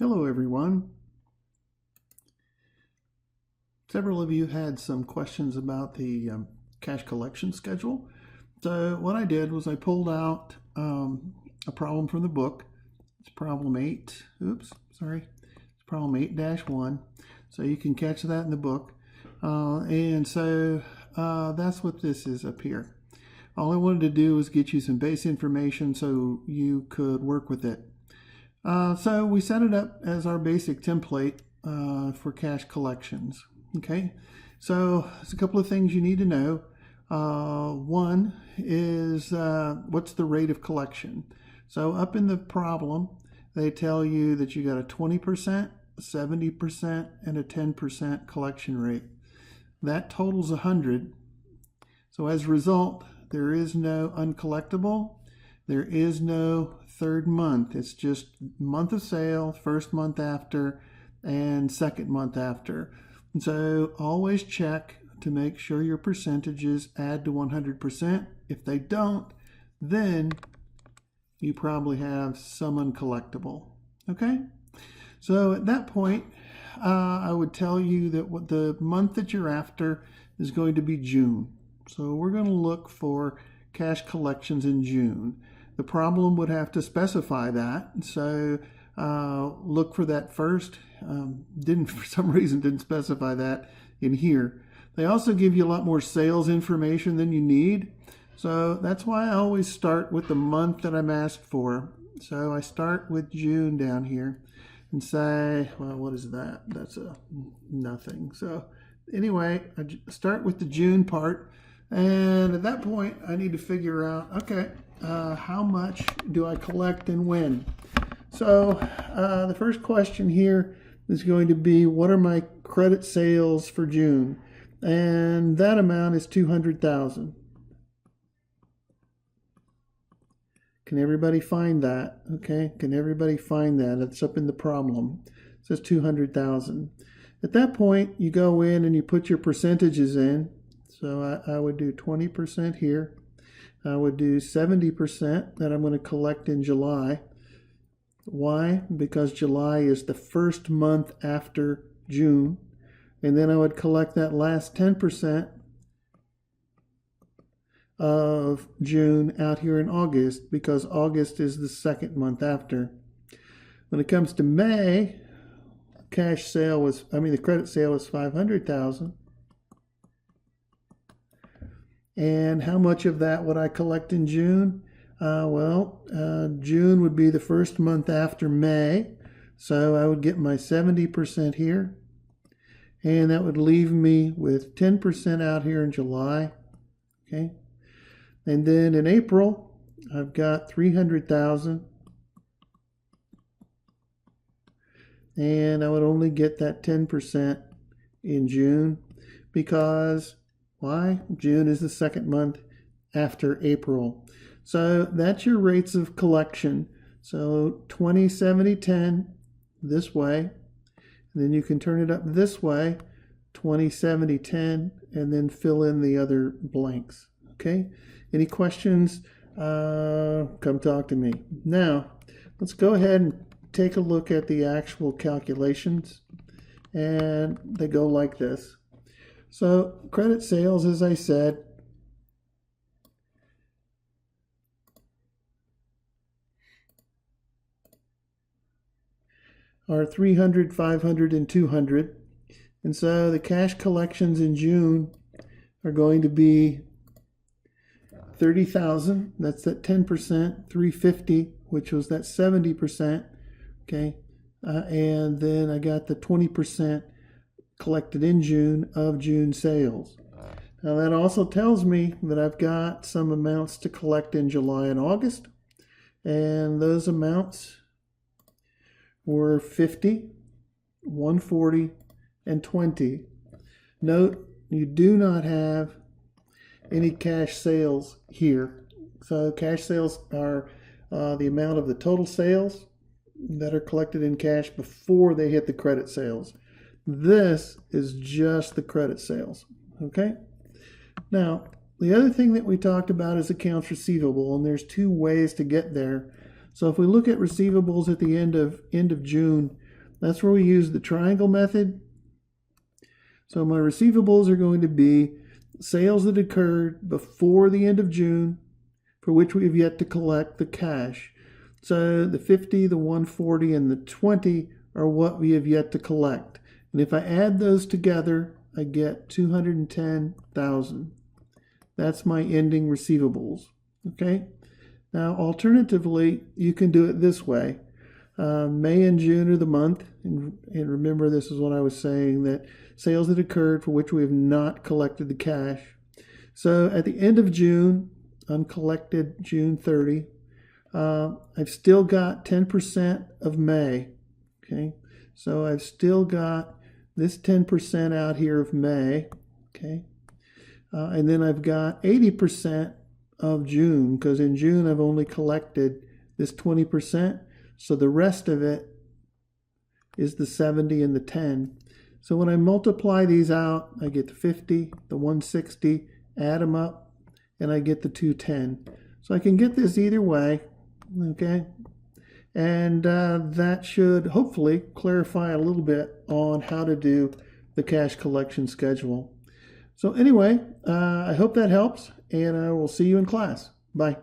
Hello everyone. Several of you had some questions about the cash collection schedule. So what I did was I pulled out a problem from the book. It's problem 8. It's problem 8-1. So you can catch that in the book. And so that's what this is up here. All I wanted to do was get you some base information so you could work with it. So we set it up as our basic template for cash collections. Okay, so there's a couple of things you need to know. One is what's the rate of collection? So up in the problem, they tell you that you got a 20%, 70%, and a 10% collection rate. That totals 100. So as a result, there is no uncollectible. There is no third month. It's just month of sale, first month after, and second month after. And so always check to make sure your percentages add to 100%. If they don't, then you probably have some uncollectible. Okay? So at that point, I would tell you that what the month that you're after is going to be June. So we're going to look for cash collections in June. The problem would have to specify that. So look for that first. For some reason didn't specify that in here. They also give you a lot more sales information than you need. So that's why I always start with the month that I'm asked for. So I start with June down here and say, well, what is that? That's a nothing. So anyway, I start with the June part. And at that point, I need to figure out, okay, how much do I collect and when? So the first question here is going to be, what are my credit sales for June? And that amount is $200,000. Can everybody find that? Okay, can everybody find that? It's up in the problem. It says $200,000. At that point, you go in and you put your percentages in. So I would do 20% here. I would do 70% that I'm going to collect in July. Why? Because July is the first month after June. And then I would collect that last 10% of June out here in August, because August is the second month after. When it comes to May, the credit sale was $500,000. And how much of that would I collect in June? June would be the first month after May. So I would get my 70% here. And that would leave me with 10% out here in July. Okay. And then in April, I've got 300,000. And I would only get that 10% in June because why? June is the second month after April. So that's your rates of collection. So 20, 70, 10 this way. And then you can turn it up this way, 20, 70, 10, and then fill in the other blanks. Okay? Any questions? Come talk to me. Now, let's go ahead and take a look at the actual calculations. And they go like this. So credit sales, as I said, are 300, 500, and 200. And so the cash collections in June are going to be 30,000. That's that 10%, 350, which was that 70%. Okay. And then I got the 20% collected in June of June sales. Now that also tells me that I've got some amounts to collect in July and August. And those amounts were 50, 140, and 20. Note, you do not have any cash sales here. So cash sales are the amount of the total sales that are collected in cash before they hit the credit sales. This is just the credit sales. Okay? Now, the other thing that we talked about is accounts receivable, and there's two ways to get there. So if we look at receivables at the end of June, That's where we use the triangle method. So my receivables are going to be sales that occurred before the end of June, for which we have yet to collect the cash. So the 50, the 140, and the 20 are what we have yet to collect. And if I add those together, I get 210,000. That's my ending receivables. Okay. Now, alternatively, you can do it this way. May and June are the month, and remember, this is what I was saying, that sales that occurred for which we have not collected the cash. So at the end of June, uncollected June 30, I've still got 10% of May. Okay, so I've still got this 10% out here of May. Okay, and then I've got 80% of June, because in June I've only collected this 20%. So the rest of it is the 70 and the 10. So when I multiply these out, I get the 50, the 160, add them up, and I get the 210. So I can get this either way, okay? And that should hopefully clarify a little bit on how to do the cash collection schedule. So anyway, I hope that helps, and I will see you in class. Bye.